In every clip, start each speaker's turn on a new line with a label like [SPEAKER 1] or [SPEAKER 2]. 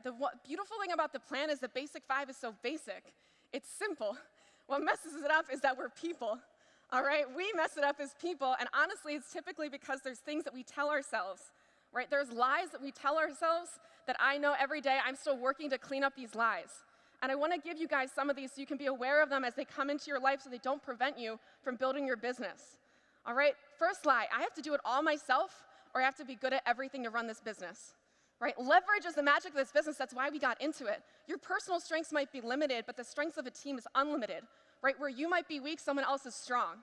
[SPEAKER 1] The beautiful thing about the plan is the basic 5 is so basic. It's simple. What messes it up is that we're people. All right? We mess it up as people, and honestly, it's typically because there's things that we tell ourselves. Right? There's lies that we tell ourselves that I know every day I'm still working to clean up these lies. And I want to give you guys some of these so you can be aware of them as they come into your life so they don't prevent you from building your business. All right? First lie, I have to do it all myself, or I have to be good at everything to run this business. Right? Leverage is the magic of this business. That's why we got into it. Your personal strengths might be limited, but the strengths of a team is unlimited. Right? Where you might be weak, someone else is strong.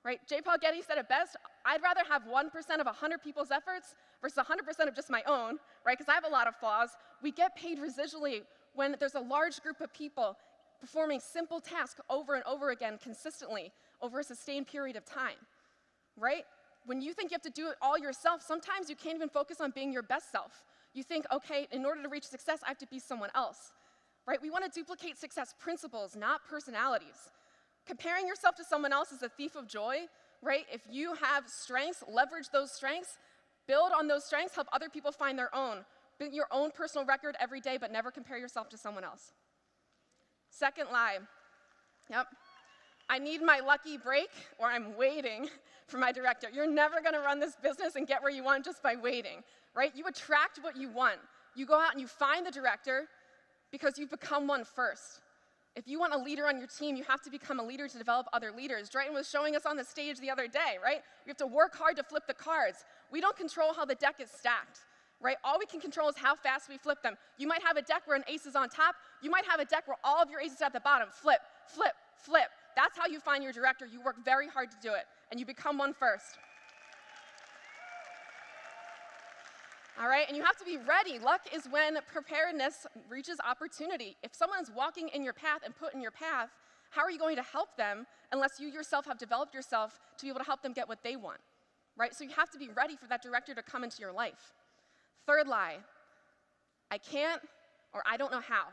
[SPEAKER 1] Right? J. Paul Getty said it best, I'd rather have 1% of 100 people's efforts versus 100% of just my own, right? Because I have a lot of flaws. We get paid residually when there's a large group of people performing simple tasks over and over again consistently over a sustained period of time, right? When you think you have to do it all yourself, sometimes you can't even focus on being your best self. You think, okay, in order to reach success, I have to be someone else, right? We want to duplicate success principles, not personalities. Comparing yourself to someone else is a thief of joy, right? If you have strengths, leverage those strengths, build on those strengths, help other people find their own. Build your own personal record every day, but never compare yourself to someone else. Second lie, I need my lucky break, or I'm waiting for my director. You're never gonna run this business and get where you want just by waiting, right? You attract what you want. You go out and you find the director because you've become one first. If you want a leader on your team, you have to become a leader to develop other leaders. Drayton was showing us on the stage the other day, right? We have to work hard to flip the cards. We don't control how the deck is stacked, right? All we can control is how fast we flip them. You might have a deck where an ace is on top. You might have a deck where all of your aces are at the bottom. Flip, flip, flip. That's how you find your director. You work very hard to do it, and you become one first. All right, and you have to be ready. Luck is when preparedness reaches opportunity. If someone's walking in your path and put in your path, how are you going to help them unless you yourself have developed yourself to be able to help them get what they want, right? So you have to be ready for that director to come into your life. Third lie, I can't or I don't know how.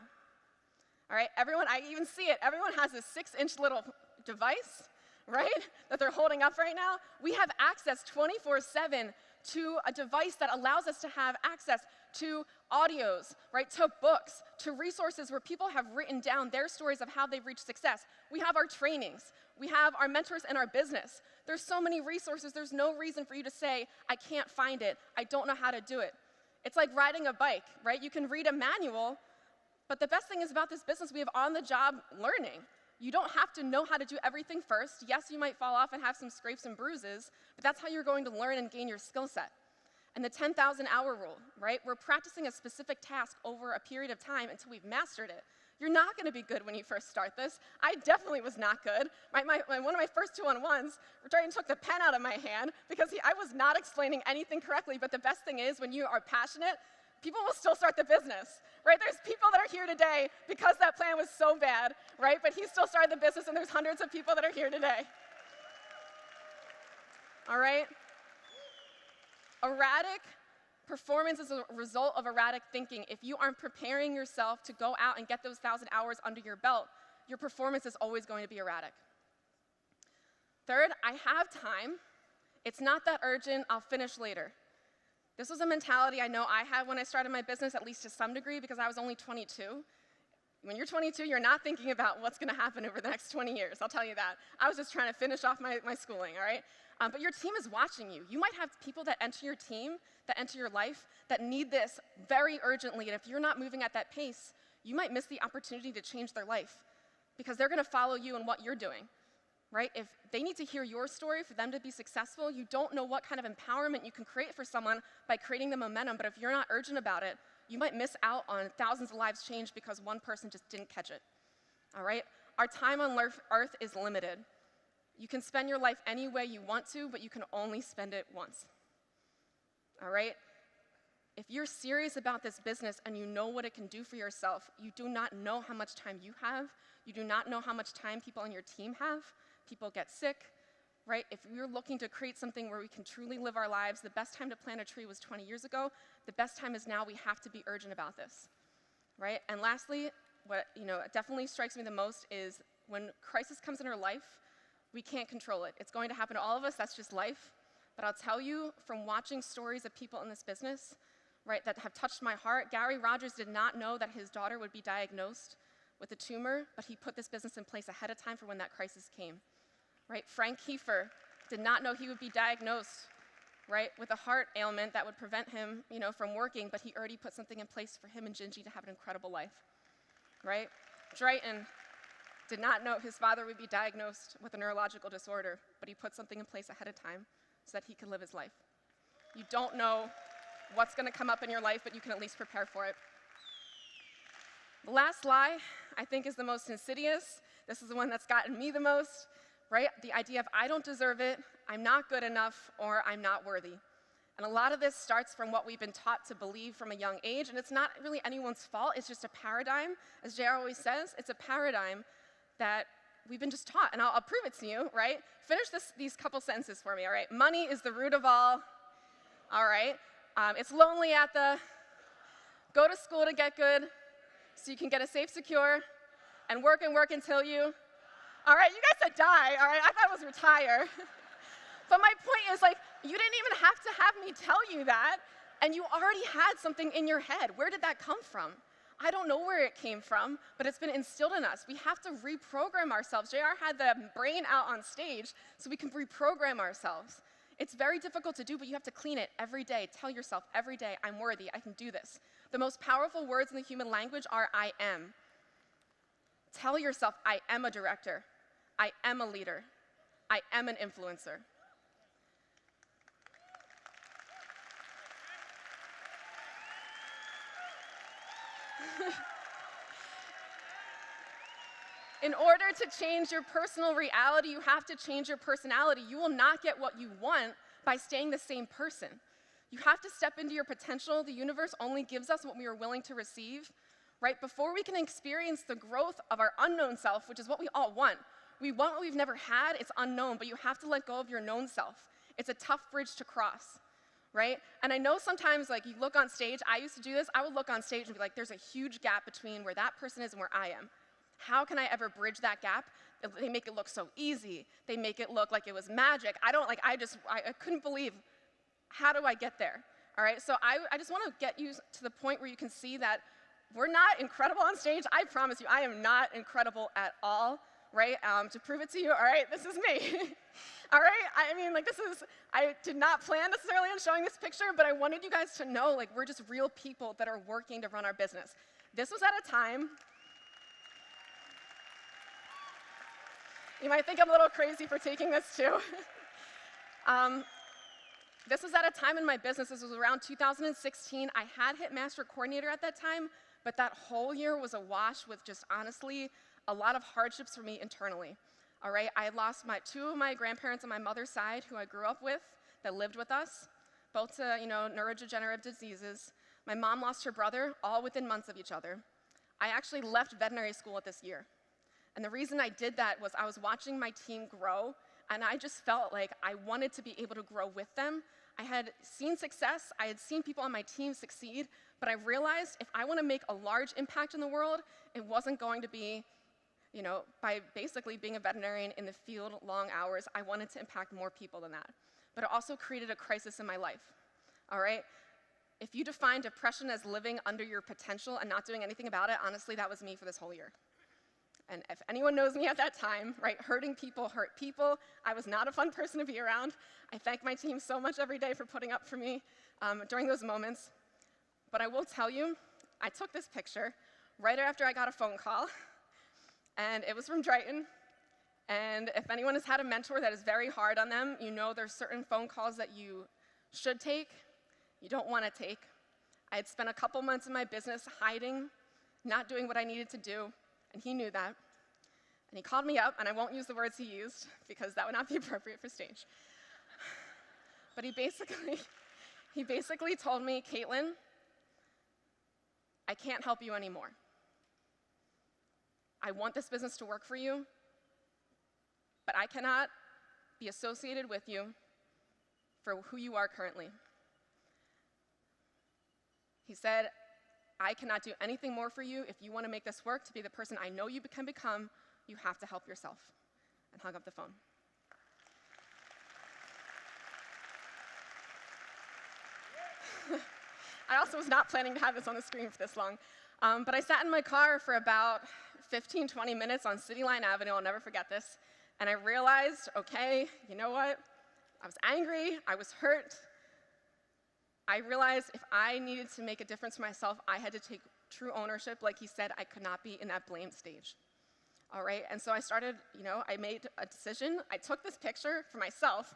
[SPEAKER 1] All right, everyone, I even see it. Everyone has this 6-inch little device, right, that they're holding up right now. We have access 24/7 to a device that allows us to have access to audios, right, to books, to resources where people have written down their stories of how they've reached success. We have our trainings. We have our mentors in our business. There's so many resources. There's no reason for you to say, I can't find it. I don't know how to do it. It's like riding a bike, right? You can read a manual, but the best thing is about this business, we have on-the-job learning. You don't have to know how to do everything first. Yes, you might fall off and have some scrapes and bruises, but that's how you're going to learn and gain your skill set. And the 10,000-hour rule, right? We're practicing a specific task over a period of time until we've mastered it. You're not going to be good when you first start this. I definitely was not good. One of my first 2-on-1s, Drayton took the pen out of my hand because I was not explaining anything correctly, but the best thing is when you are passionate, people will still start the business, right? There's people that are here today because that plan was so bad, right? But he still started the business, and there's hundreds of people that are here today. All right? Erratic performance is a result of erratic thinking. If you aren't preparing yourself to go out and get those 1,000 hours under your belt, your performance is always going to be erratic. Third, I have time. It's not that urgent. I'll finish later. This was a mentality I know I had when I started my business, at least to some degree, because I was only 22. When you're 22, you're not thinking about what's going to happen over the next 20 years, I'll tell you that. I was just trying to finish off my schooling, all right? But your team is watching you. You might have people that enter your team, that enter your life, that need this very urgently, and if you're not moving at that pace, you might miss the opportunity to change their life because they're going to follow you in what you're doing. Right? If they need to hear your story for them to be successful, you don't know what kind of empowerment you can create for someone by creating the momentum, but if you're not urgent about it, you might miss out on thousands of lives changed because one person just didn't catch it. All right? Our time on earth is limited. You can spend your life any way you want to, but you can only spend it once. All right? If you're serious about this business and you know what it can do for yourself, you do not know how much time you have. You do not know how much time people on your team have. People get sick, right? If we're looking to create something where we can truly live our lives, the best time to plant a tree was 20 years ago. The best time is now. We have to be urgent about this, right? And lastly, what definitely strikes me the most is when crisis comes in our life, we can't control it. It's going to happen to all of us. That's just life. But I'll tell you, from watching stories of people in this business, right, that have touched my heart. Gary Rogers did not know that his daughter would be diagnosed with a tumor, but he put this business in place ahead of time for when that crisis came, right? Frank Kiefer did not know he would be diagnosed, right, with a heart ailment that would prevent him, from working, but he already put something in place for him and Gingy to have an incredible life, right? Drayton did not know his father would be diagnosed with a neurological disorder, but he put something in place ahead of time so that he could live his life. You don't know what's going to come up in your life, but you can at least prepare for it. The last lie, I think, is the most insidious. This is the one that's gotten me the most, right? The idea of I don't deserve it, I'm not good enough, or I'm not worthy. And a lot of this starts from what we've been taught to believe from a young age, and it's not really anyone's fault. It's just a paradigm. As JR always says, it's a paradigm that we've been just taught, and I'll prove it to you, right? Finish these couple sentences for me, all right? Money is the root of all right? It's lonely at the, go to school to get good, so you can get a safe, secure, and work until you, all right, you guys said die, all right? I thought it was retire. But my point is, you didn't even have to have me tell you that, and you already had something in your head. Where did that come from? I don't know where it came from, but it's been instilled in us. We have to reprogram ourselves. JR had the brain out on stage so we can reprogram ourselves. It's very difficult to do, but you have to clean it every day. Tell yourself every day, I'm worthy, I can do this. The most powerful words in the human language are I am. Tell yourself, I am a director. I am a leader. I am an influencer. In order to change your personal reality, you have to change your personality. You will not get what you want by staying the same person. You have to step into your potential. The universe only gives us what we are willing to receive, right? Before we can experience the growth of our unknown self, which is what we all want. We want what we've never had, it's unknown, but you have to let go of your known self. It's a tough bridge to cross, right? And I know sometimes, you look on stage, I used to do this, I would look on stage and be like, there's a huge gap between where that person is and where I am. How can I ever bridge that gap? They make it look so easy. They make it look like it was magic. I couldn't believe, how do I get there? All right, so I just want to get you to the point where you can see that we're not incredible on stage. I promise you, I am not incredible at all, right? To prove it to you, all right, this is me. All right, I did not plan necessarily on showing this picture, but I wanted you guys to know, we're just real people that are working to run our business. This was at a time, you might think I'm a little crazy for taking this too. This was at a time in my business, this was around 2016. I had hit Master Coordinator at that time, but that whole year was a wash with just honestly a lot of hardships for me internally. All right, I lost two of my grandparents on my mother's side who I grew up with that lived with us, both to neurodegenerative diseases. My mom lost her brother, all within months of each other. I actually left veterinary school at this year. And the reason I did that was I was watching my team grow, and I just felt like I wanted to be able to grow with them. I had seen success, I had seen people on my team succeed, but I realized if I want to make a large impact in the world, it wasn't going to be, by basically being a veterinarian in the field long hours. I wanted to impact more people than that. But it also created a crisis in my life, all right? If you define depression as living under your potential and not doing anything about it, honestly, that was me for this whole year. And if anyone knows me at that time, right, hurting people hurt people. I was not a fun person to be around. I thank my team so much every day for putting up for me during those moments. But I will tell you, I took this picture right after I got a phone call, and it was from Drayton. And if anyone has had a mentor that is very hard on them, there's certain phone calls that you should take, you don't want to take. I had spent a couple months in my business hiding, not doing what I needed to do. And he knew that. And he called me up, and I won't use the words he used because that would not be appropriate for stage. But he basically told me, Caitlin, I can't help you anymore. I want this business to work for you, but I cannot be associated with you for who you are currently. He said, I cannot do anything more for you. If you want to make this work to be the person I know you can become, you have to help yourself. And hung up the phone. I also was not planning to have this on the screen for this long. But I sat in my car for about 15, 20 minutes on City Line Avenue. I'll never forget this. And I realized, okay, you know what? I was angry. I was hurt. I realized if I needed to make a difference for myself, I had to take true ownership. Like he said, I could not be in that blame stage. All right, and so I started, I made a decision. I took this picture for myself,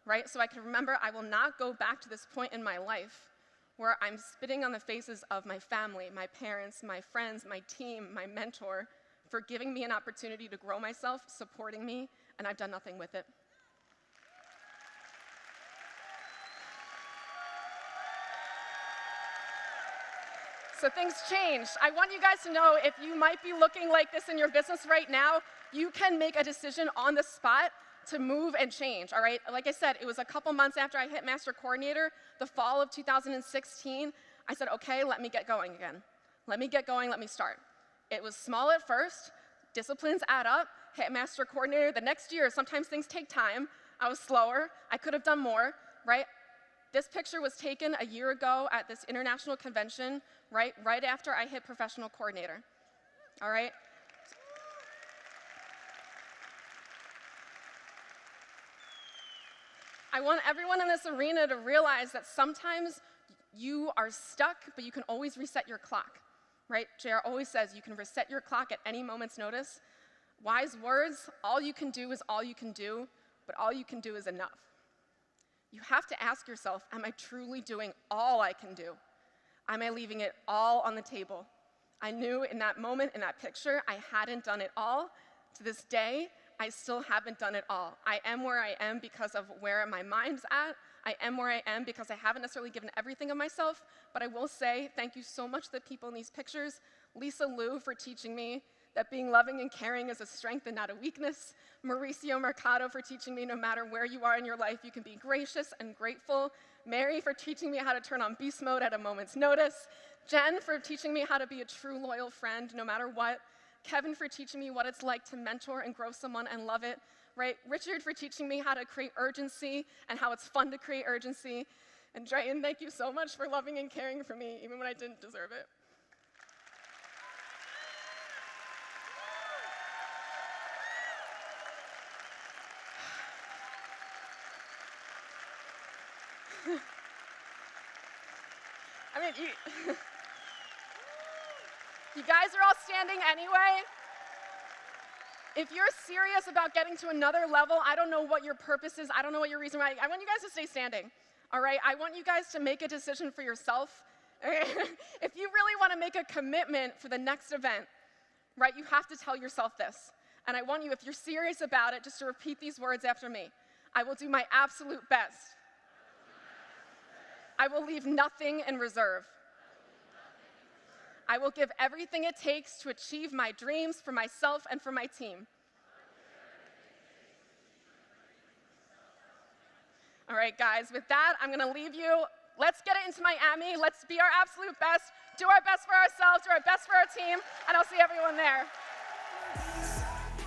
[SPEAKER 1] right, so I could remember I will not go back to this point in my life where I'm spitting on the faces of my family, my parents, my friends, my team, my mentor, for giving me an opportunity to grow myself, supporting me, and I've done nothing with it. So things changed. I want you guys to know if you might be looking like this in your business right now, you can make a decision on the spot to move and change, all right? Like I said, it was a couple months after I hit Master Coordinator, the fall of 2016, I said, okay, let me get going again. Let me get going, let me start. It was small at first, disciplines add up, hit Master Coordinator. The next year, sometimes things take time. I was slower, I could have done more, right? This picture was taken a year ago at this international convention, right after I hit professional coordinator, all right? I want everyone in this arena to realize that sometimes you are stuck, but you can always reset your clock, right? JR always says you can reset your clock at any moment's notice. Wise words, all you can do is all you can do, but all you can do is enough. You have to ask yourself, am I truly doing all I can do? Am I leaving it all on the table? I knew in that moment, in that picture, I hadn't done it all. To this day, I still haven't done it all. I am where I am because of where my mind's at. I am where I am because I haven't necessarily given everything of myself, but I will say thank you so much to the people in these pictures. Lisa Liu for teaching me that being loving and caring is a strength and not a weakness. Mauricio Mercado for teaching me no matter where you are in your life, you can be gracious and grateful. Mary for teaching me how to turn on beast mode at a moment's notice. Jen for teaching me how to be a true loyal friend no matter what. Kevin for teaching me what it's like to mentor and grow someone and love it, right? Richard for teaching me how to create urgency and how it's fun to create urgency. And Drayton, thank you so much for loving and caring for me even when I didn't deserve it. I mean, you guys are all standing anyway. If you're serious about getting to another level, I don't know what your purpose is. I don't know what your reason why. I want you guys to stay standing, all right? I want you guys to make a decision for yourself. Okay? If you really want to make a commitment for the next event, right, you have to tell yourself this. And I want you, if you're serious about it, just to repeat these words after me. I will do my absolute best. I will leave nothing in reserve. I will give everything it takes to achieve my dreams for myself and for my team. All right, guys, with that, I'm going to leave you. Let's get it into Miami. Let's be our absolute best, do our best for ourselves, do our best for our team, and I'll see everyone there.